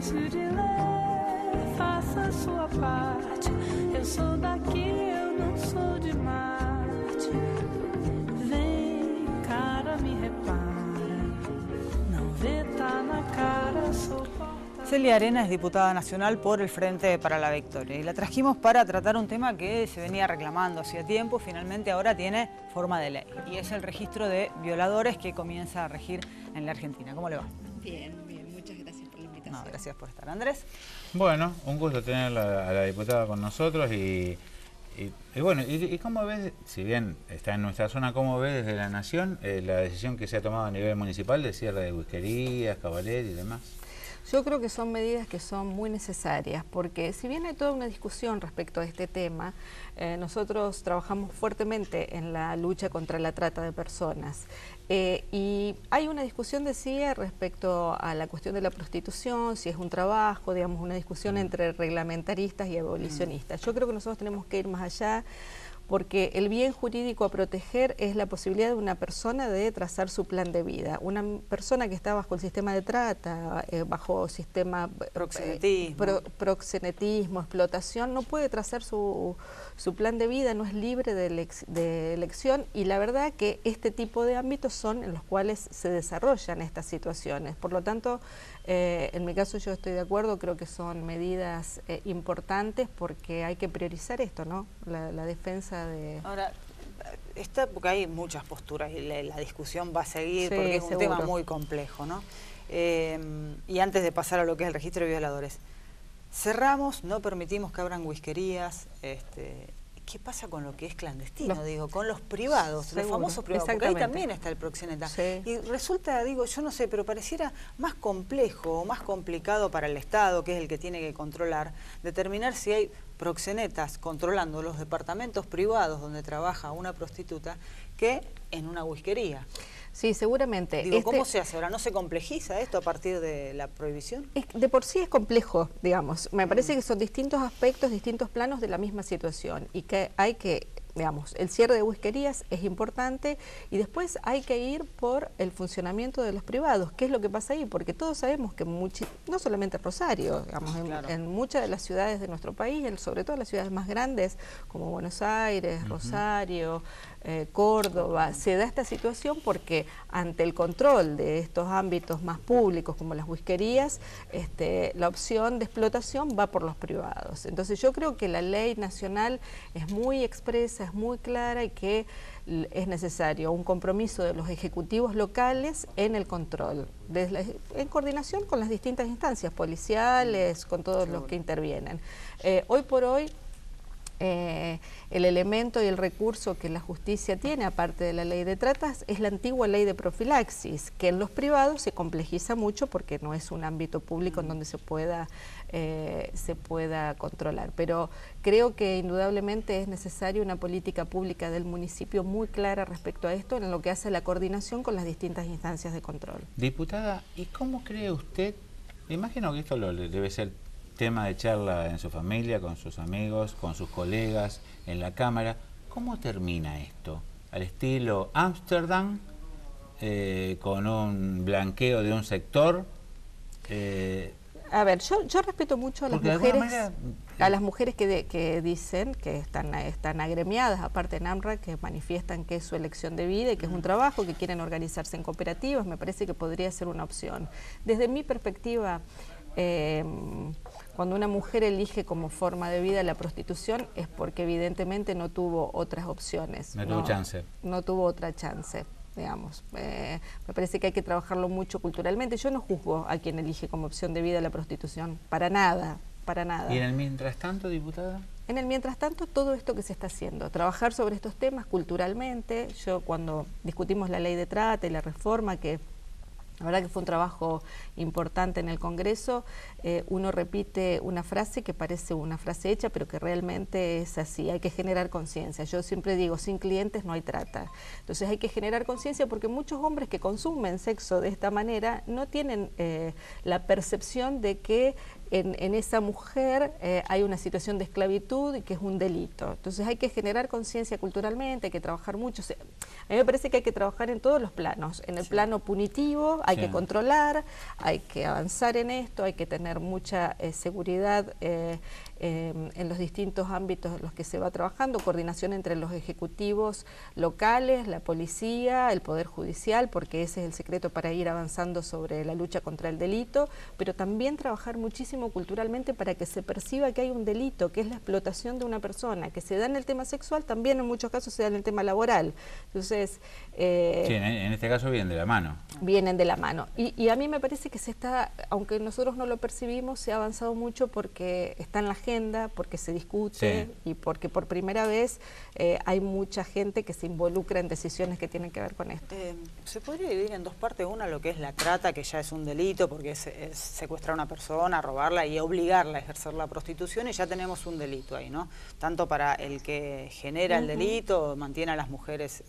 difícil de ler, faça a sua parte. Eu sou daqui, eu não sou de Marte. Vem, cara, me repara. Não vê, tá na cara, sou porta. Celia Arena es diputada nacional por el Frente para la Victoria y la trajimos para tratar un tema que se venía reclamando hacía tiempo, finalmente ahora tiene forma de ley y es el registro de violadores que comienza a regir en la Argentina. ¿Cómo le va? Bien, bien, muchas gracias por la invitación. No, gracias por estar. Andrés. Bueno, un gusto tener a la diputada con nosotros y bueno, ¿cómo ves, si bien está en nuestra zona, cómo ves desde la Nación la decisión que se ha tomado a nivel municipal de cierre de whiskerías, cabaret y demás? Yo creo que son medidas que son muy necesarias, porque si bien hay toda una discusión respecto a este tema, nosotros trabajamos fuertemente en la lucha contra la trata de personas. Y hay una discusión, decía, respecto a la cuestión de la prostitución, si es un trabajo, digamos, una discusión entre reglamentaristas y abolicionistas. Yo creo que nosotros tenemos que ir más allá, porque el bien jurídico a proteger es la posibilidad de una persona de trazar su plan de vida. Una persona que está bajo el sistema de trata, bajo sistema proxenetismo, explotación, no puede trazar su plan de vida, no es libre de elección, y la verdad que este tipo de ámbitos son en los cuales se desarrollan estas situaciones. Por lo tanto, en mi caso yo estoy de acuerdo, creo que son medidas importantes porque hay que priorizar esto, ¿no? La defensa de... Ahora, porque hay muchas posturas y la discusión va a seguir, Sí, porque es un seguro. tema muy complejo, ¿no? Y antes de pasar a lo que es el registro de violadores, cerramos, no permitimos que abran whiskerías, ¿qué pasa con lo que es clandestino? Digo, con los privados, Seguro, los famosos privados, porque ahí también está el proxeneta. Sí. Y resulta, digo, yo no sé, pero pareciera más complejo o más complicado para el Estado, que es el que tiene que controlar, determinar si hay proxenetas controlando los departamentos privados donde trabaja una prostituta que en una whiskería. Sí, seguramente. Digo, ¿cómo se hace ahora? ¿No se complejiza esto a partir de la prohibición? De por sí es complejo, digamos. Me parece que son distintos aspectos, distintos planos de la misma situación y que hay que, digamos, el cierre de whiskerías es importante y después hay que ir por el funcionamiento de los privados. ¿Qué es lo que pasa ahí? Porque todos sabemos que no solamente Rosario, digamos, Claro. en muchas de las ciudades de nuestro país, sobre todo en las ciudades más grandes como Buenos Aires, Rosario, Córdoba, se da esta situación porque ante el control de estos ámbitos más públicos como las whiskerías, la opción de explotación va por los privados. Entonces yo creo que la ley nacional es muy expresa, es muy clara y que es necesario un compromiso de los ejecutivos locales en el control, en coordinación con las distintas instancias policiales, con todos los que intervienen. Hoy por hoy, el elemento y el recurso que la justicia tiene, aparte de la ley de tratas, es la antigua ley de profilaxis, que en los privados se complejiza mucho porque no es un ámbito público en donde se pueda controlar. Pero creo que indudablemente es necesaria una política pública del municipio muy clara respecto a esto, en lo que hace a la coordinación con las distintas instancias de control. Diputada, ¿y cómo cree usted? Me imagino que esto debe ser tema de charla en su familia, con sus amigos, con sus colegas, en la Cámara. ¿Cómo termina esto? ¿Al estilo Ámsterdam, con un blanqueo de un sector? A ver, yo respeto mucho a las mujeres, que dicen que están agremiadas, aparte en AMRA, que manifiestan que es su elección de vida y que es un trabajo, que quieren organizarse en cooperativas. Me parece que podría ser una opción. Desde mi perspectiva, cuando una mujer elige como forma de vida la prostitución es porque evidentemente no tuvo otras opciones. No tuvo chance. No tuvo otra chance, digamos. Me parece que hay que trabajarlo mucho culturalmente. Yo no juzgo a quien elige como opción de vida la prostitución, para nada, para nada. ¿Y en el mientras tanto, diputada? En el mientras tanto, todo esto que se está haciendo, trabajar sobre estos temas culturalmente. Yo cuando discutimos la ley de trata y la reforma, que la verdad que fue un trabajo importante en el Congreso, uno repite una frase que parece una frase hecha, pero que realmente es así, hay que generar conciencia. Yo siempre digo, sin clientes no hay trata. Entonces hay que generar conciencia porque muchos hombres que consumen sexo de esta manera no tienen la percepción de que en esa mujer hay una situación de esclavitud y que es un delito. Entonces hay que generar conciencia culturalmente, hay que trabajar mucho. A mí me parece que hay que trabajar en todos los planos. En el plano punitivo hay que controlar, hay que avanzar en esto, hay que tener mucha seguridad en los distintos ámbitos en los que se va trabajando, coordinación entre los ejecutivos locales, la policía, el Poder Judicial, porque ese es el secreto para ir avanzando sobre la lucha contra el delito, pero también trabajar muchísimo culturalmente para que se perciba que hay un delito, que es la explotación de una persona, que se da en el tema sexual, también en muchos casos se da en el tema laboral. Entonces, sí, en este caso vienen de la mano. Vienen de la mano. Y a mí me parece que se está, aunque nosotros no lo percibimos, se ha avanzado mucho porque está en la agenda, porque se discute y porque por primera vez hay mucha gente que se involucra en decisiones que tienen que ver con esto. Se podría dividir en dos partes. Una, lo que es la trata, que ya es un delito porque es secuestrar a una persona, robarla y obligarla a ejercer la prostitución, y ya tenemos un delito ahí, ¿no? Tanto para el que genera el delito, mantiene a las mujeres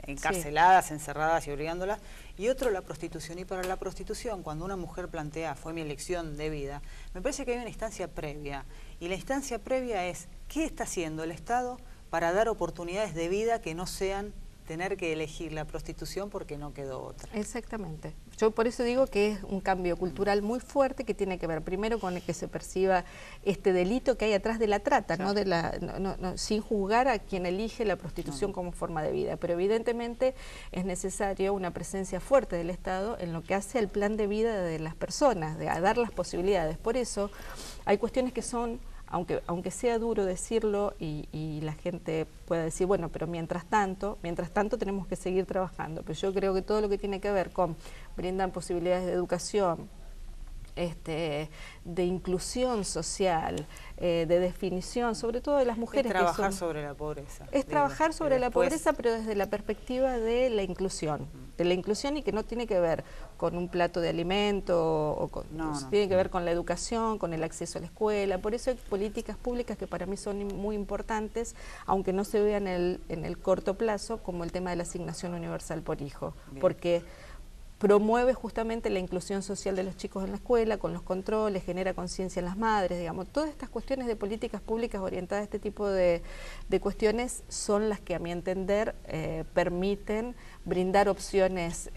encarceladas, encerradas y obligándolas, y otro, la prostitución. Y para la prostitución, cuando una mujer plantea, fue mi elección de vida, me parece que hay una instancia previa, y la instancia previa es, ¿qué está haciendo el Estado para dar oportunidades de vida que no sean tener que elegir la prostitución porque no quedó otra? Exactamente. Yo por eso digo que es un cambio cultural muy fuerte que tiene que ver primero con el que se perciba este delito que hay atrás de la trata, ¿no? Sin juzgar a quien elige la prostitución como forma de vida, pero evidentemente es necesario una presencia fuerte del Estado en lo que hace al plan de vida de las personas, a dar las posibilidades. Por eso hay cuestiones que son, aunque sea duro decirlo y la gente pueda decir, bueno, pero mientras tanto tenemos que seguir trabajando. Pero yo creo que todo lo que tiene que ver con brindar posibilidades de educación, de inclusión social, de definición, sobre todo de las mujeres. Es trabajar sobre la pobreza. Es trabajar sobre la pobreza, pero desde la perspectiva de la inclusión. Y que no tiene que ver con un plato de alimento, tiene que ver con la educación, con el acceso a la escuela. Por eso hay políticas públicas que para mí son muy importantes, aunque no se vean en el corto plazo, como el tema de la asignación universal por hijo. Porque promueve justamente la inclusión social de los chicos en la escuela, con los controles, genera conciencia en las madres, digamos. Todas estas cuestiones de políticas públicas orientadas a este tipo de cuestiones son las que, a mi entender, permiten brindar opciones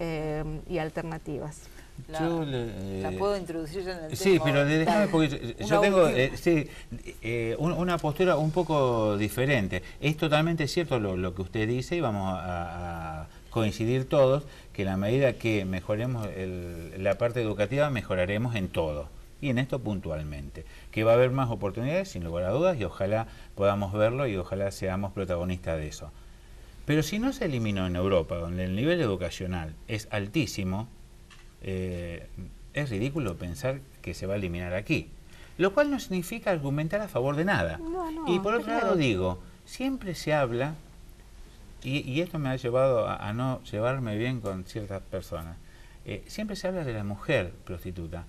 y alternativas. La puedo introducir en el tema. Sí, pero déjame, porque yo tengo una postura un poco diferente. Es totalmente cierto lo que usted dice, y vamos a coincidir todos, que en la medida que mejoremos la parte educativa, mejoraremos en todo, y en esto puntualmente. Que va a haber más oportunidades, sin lugar a dudas, y ojalá podamos verlo y ojalá seamos protagonistas de eso. Pero si no se eliminó en Europa, donde el nivel educacional es altísimo, es ridículo pensar que se va a eliminar aquí. Lo cual no significa argumentar a favor de nada. Y por otro lado digo, siempre se habla, y esto me ha llevado a no llevarme bien con ciertas personas, siempre se habla de la mujer prostituta.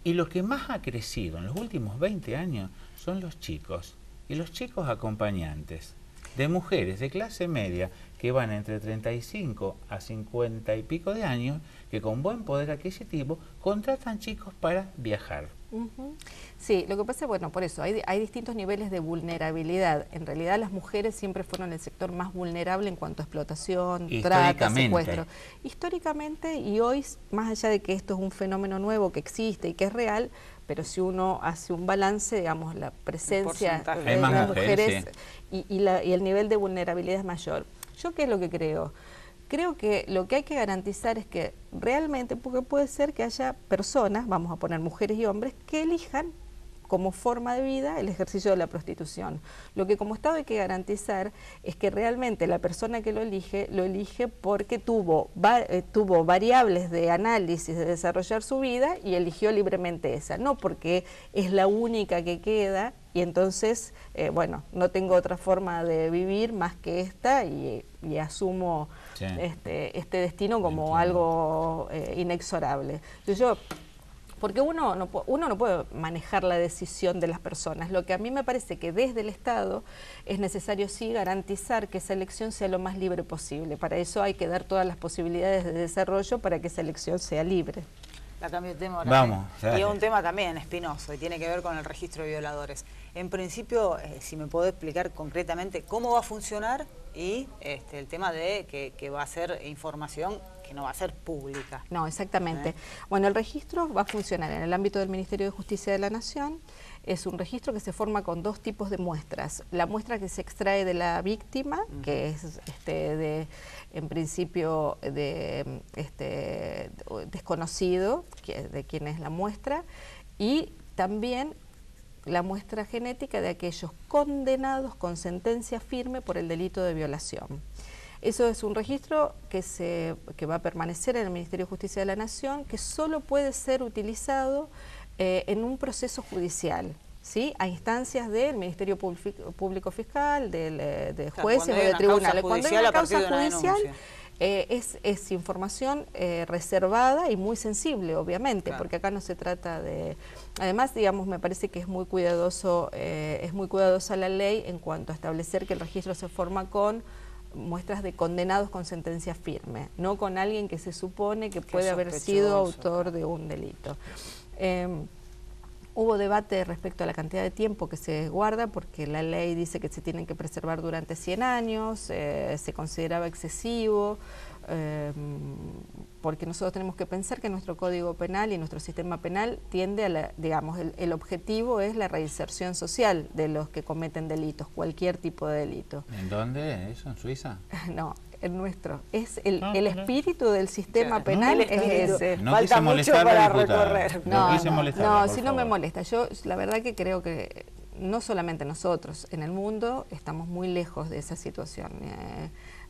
Y lo que más ha crecido en los últimos 20 años son los chicos, y los chicos acompañantes de mujeres de clase media que van entre 35 a 50 y pico de años, que con buen poder adquisitivo contratan chicos para viajar. Sí, lo que pasa es, bueno, por eso hay distintos niveles de vulnerabilidad. En realidad las mujeres siempre fueron el sector más vulnerable en cuanto a explotación, trata, secuestro. Históricamente, y hoy, más allá de que esto es un fenómeno nuevo que existe y que es real, pero si uno hace un balance, digamos, la presencia de las mujeres y el nivel de vulnerabilidad es mayor. ¿Yo qué es lo que creo? Creo que lo que hay que garantizar es que realmente, porque puede ser que haya personas, vamos a poner mujeres y hombres, que elijan como forma de vida el ejercicio de la prostitución. Lo que como Estado hay que garantizar es que realmente la persona que lo elige porque tuvo variables de análisis de desarrollar su vida y eligió libremente esa, no porque es la única que queda y entonces, bueno, no tengo otra forma de vivir más que esta y asumo este destino como algo inexorable. Entonces porque uno no puede manejar la decisión de las personas. Lo que a mí me parece que desde el Estado es necesario sí garantizar que esa elección sea lo más libre posible. Para eso hay que dar todas las posibilidades de desarrollo para que esa elección sea libre. La cambio de tema ahora. Vamos, Y dale. es un tema también espinoso y tiene que ver con el registro de violadores. En principio, si me podés explicar concretamente cómo va a funcionar y el tema de que va a ser información que no va a ser pública. No, exactamente. Bueno, el registro va a funcionar en el ámbito del Ministerio de Justicia de la Nación. Es un registro que se forma con dos tipos de muestras. La muestra que se extrae de la víctima, que es en principio desconocido de quién es la muestra, y también la muestra genética de aquellos condenados con sentencia firme por el delito de violación. Eso es un registro que va a permanecer en el Ministerio de Justicia de la Nación, que solo puede ser utilizado en un proceso judicial, ¿sí? A instancias del Ministerio Público Fiscal, de jueces o de tribunales. Cuando hay una causa judicial, es información reservada y muy sensible, obviamente, claro, porque acá no se trata de... Además, digamos, me parece que es muy cuidadosa la ley en cuanto a establecer que el registro se forma con muestras de condenados con sentencia firme, no con alguien que se supone que puede haber sido autor de un delito. Hubo debate respecto a la cantidad de tiempo que se guarda, porque la ley dice que se tienen que preservar durante 100 años, se consideraba excesivo, porque nosotros tenemos que pensar que nuestro Código Penal y nuestro sistema penal tiende a digamos, el objetivo es la reinserción social de los que cometen delitos, cualquier tipo de delito. ¿En dónde? ¿Eso? ¿En Suiza? No, el nuestro. Es el espíritu del sistema penal es ese. No Falta mucho para recorrer. No, si no me molesta. Yo la verdad que creo que no solamente nosotros, en el mundo estamos muy lejos de esa situación,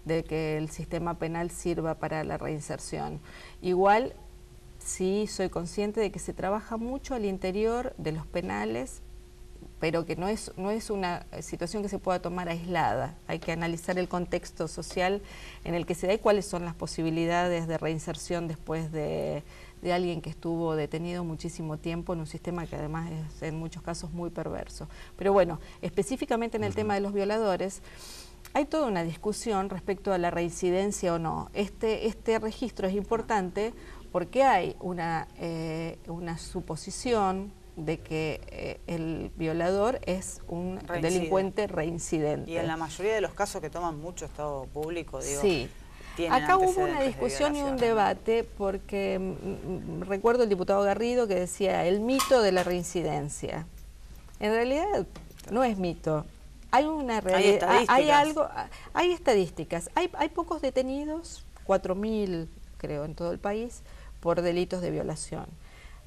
de que el sistema penal sirva para la reinserción. Igual sí soy consciente de que se trabaja mucho al interior de los penales, pero que no es una situación que se pueda tomar aislada. Hay que analizar el contexto social en el que se da y cuáles son las posibilidades de reinserción después de alguien que estuvo detenido muchísimo tiempo en un sistema que además es en muchos casos muy perverso. Pero bueno, específicamente en el tema de los violadores, hay toda una discusión respecto a la reincidencia o no. Este registro es importante porque hay una suposición de que el violador es un delincuente reincidente. Y en la mayoría de los casos que toman mucho estado público, digo, sí. Acá hubo una discusión y un debate porque recuerdo el diputado Garrido que decía el mito de la reincidencia. En realidad no es mito. Hay una realidad, hay estadísticas, hay pocos detenidos, 4.000 creo en todo el país, por delitos de violación.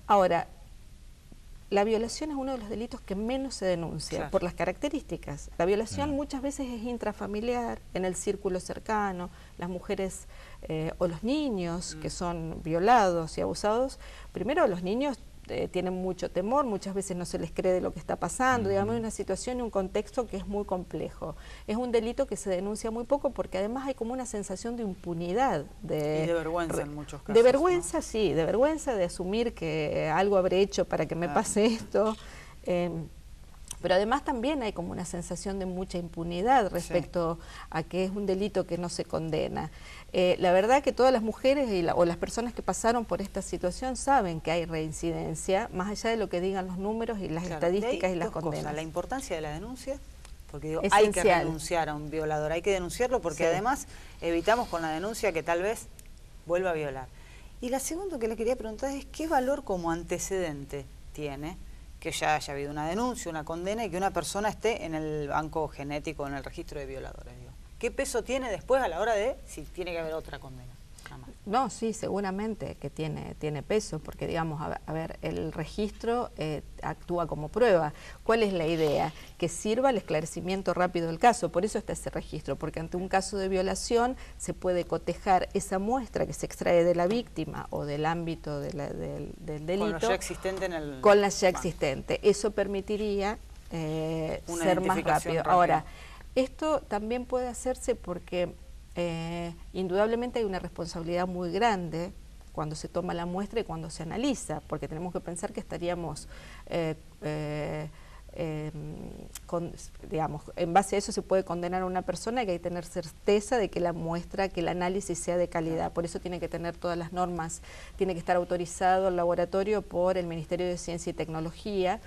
Ahora, la violación es uno de los delitos que menos se denuncia, claro, por las características. La violación muchas veces es intrafamiliar, en el círculo cercano, las mujeres o los niños que son violados y abusados. Primero, los niños tienen mucho temor, muchas veces no se les cree de lo que está pasando, digamos, es una situación y un contexto que es muy complejo. Es un delito que se denuncia muy poco porque además hay como una sensación de impunidad. Y de vergüenza en muchos casos. De vergüenza, ¿no? Sí, de vergüenza de asumir que algo habré hecho para que me pase esto. Pero además también hay como una sensación de mucha impunidad respecto a que es un delito que no se condena. La verdad que todas las mujeres o las personas que pasaron por esta situación saben que hay reincidencia, más allá de lo que digan los números y las estadísticas y las condenas. La importancia de la denuncia, porque digo, esencial. Hay que denunciar a un violador, hay que denunciarlo porque además evitamos con la denuncia que tal vez vuelva a violar. Y la segunda que le quería preguntar es ¿qué valor como antecedente tiene que ya haya habido una denuncia, una condena y que una persona esté en el banco genético, en el registro de violadores? Digo? ¿Qué peso tiene después a la hora de si tiene que haber otra condena? No, sí, seguramente que tiene peso, porque digamos, a ver, el registro actúa como prueba. ¿Cuál es la idea? Que sirva al esclarecimiento rápido del caso, por eso está ese registro, porque ante un caso de violación se puede cotejar esa muestra que se extrae de la víctima o del ámbito del delito. Con lo ya existente en el... Con la ya existente. Eso permitiría ser más rápido. Ahora, esto también puede hacerse porque... indudablemente hay una responsabilidad muy grande cuando se toma la muestra y cuando se analiza, porque tenemos que pensar que estaríamos digamos, en base a eso se puede condenar a una persona, que hay que tener certeza de que la muestra, que el análisis sea de calidad. Por eso tiene que tener todas las normas, tiene que estar autorizado el laboratorio por el Ministerio de Ciencia y Tecnología.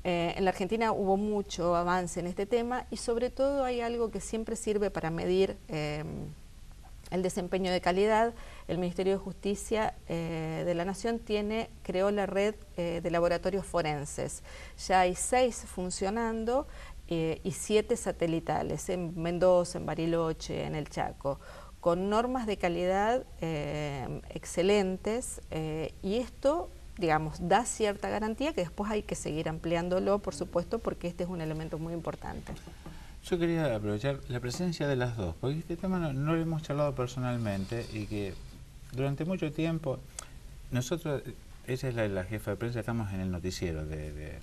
En la Argentina hubo mucho avance en este tema y sobre todo hay algo que siempre sirve para medir el desempeño de calidad. El Ministerio de Justicia de la Nación creó la red de laboratorios forenses. Ya hay 6 funcionando y 7 satelitales en Mendoza, en Bariloche, en el Chaco, con normas de calidad excelentes y esto, digamos, da cierta garantía que después hay que seguir ampliándolo, por supuesto, porque este es un elemento muy importante. Yo quería aprovechar la presencia de las dos, porque este tema no lo hemos charlado personalmente y que durante mucho tiempo nosotros, ella es la jefa de prensa, estamos en el noticiero de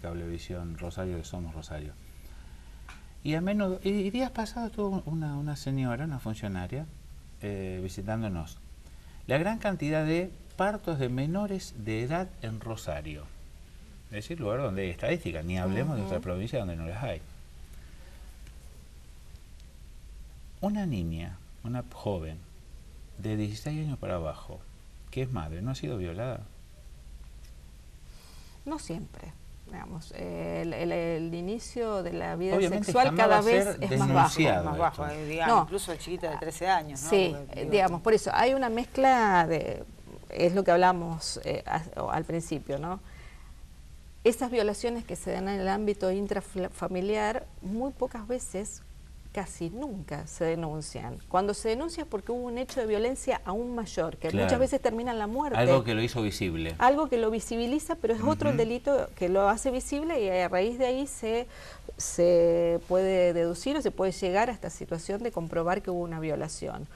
Cablevisión Rosario, de Somos Rosario. Y a menudo, y días pasados estuvo una señora, una funcionaria, visitándonos. La gran cantidad de partos de menores de edad en Rosario. Es decir, lugar donde hay estadísticas, ni hablemos de otra provincia donde no las hay. Una niña, una joven, de 16 años para abajo, que es madre, ¿no ha sido violada? No siempre, digamos. El inicio de la vida Obviamente sexual cada vez es más bajo. Más bajo, digamos, No. incluso el chiquito de 13 años, ¿no? Sí, Porque, digo, digamos, por eso hay una mezcla es lo que hablamos al principio, ¿no? Esas violaciones que se dan en el ámbito intrafamiliar, muy pocas veces, casi nunca se denuncian. Cuando se denuncia es porque hubo un hecho de violencia aún mayor, que Claro. muchas veces termina en la muerte. Algo que lo hizo visible. Algo que lo visibiliza, pero es otro el delito que lo hace visible y a raíz de ahí se puede deducir o se puede llegar a esta situación de comprobar que hubo una violación.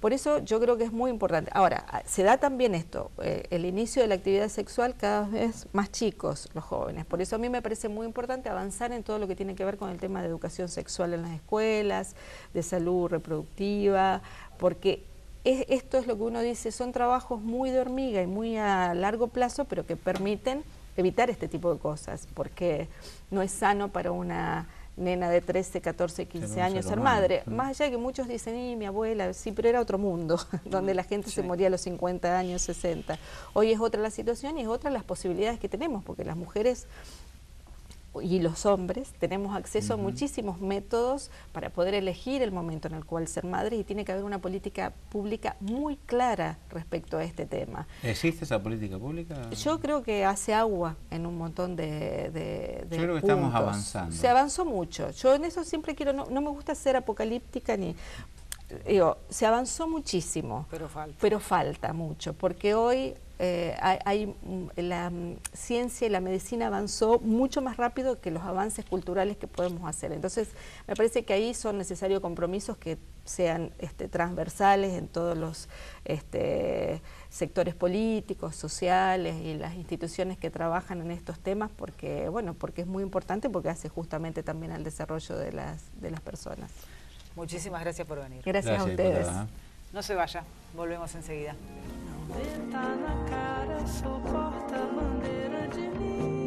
Por eso yo creo que es muy importante. Ahora, se da también esto, el inicio de la actividad sexual cada vez más chicos, los jóvenes. Por eso a mí me parece muy importante avanzar en todo lo que tiene que ver con el tema de educación sexual en las escuelas, de salud reproductiva, porque esto es lo que uno dice, son trabajos muy de hormiga y muy a largo plazo, pero que permiten evitar este tipo de cosas, porque no es sano para una nena de 13, 14, 15 años ser madre. Más allá de que muchos dicen, mi abuela, sí, pero era otro mundo, donde la gente se moría a los 50 años, 60. Hoy es otra la situación y es otra las posibilidades que tenemos, porque las mujeres y los hombres tenemos acceso a muchísimos métodos para poder elegir el momento en el cual ser madre y tiene que haber una política pública muy clara respecto a este tema. ¿Existe esa política pública? Yo creo que hace agua en un montón de Yo creo que puntos. estamos avanzando. Se avanzó mucho. Yo en eso siempre quiero, no me gusta ser apocalíptica ni... Digo, se avanzó muchísimo, pero falta mucho, porque hoy la ciencia y la medicina avanzó mucho más rápido que los avances culturales que podemos hacer. Entonces, me parece que ahí son necesarios compromisos que sean transversales en todos los sectores políticos, sociales y las instituciones que trabajan en estos temas, porque es muy importante, porque hace justamente también al desarrollo de las personas. Muchísimas gracias por venir. Gracias a ustedes. Diputada. No se vaya, volvemos enseguida. Não venta na cara, sou porta-bandeira de mim.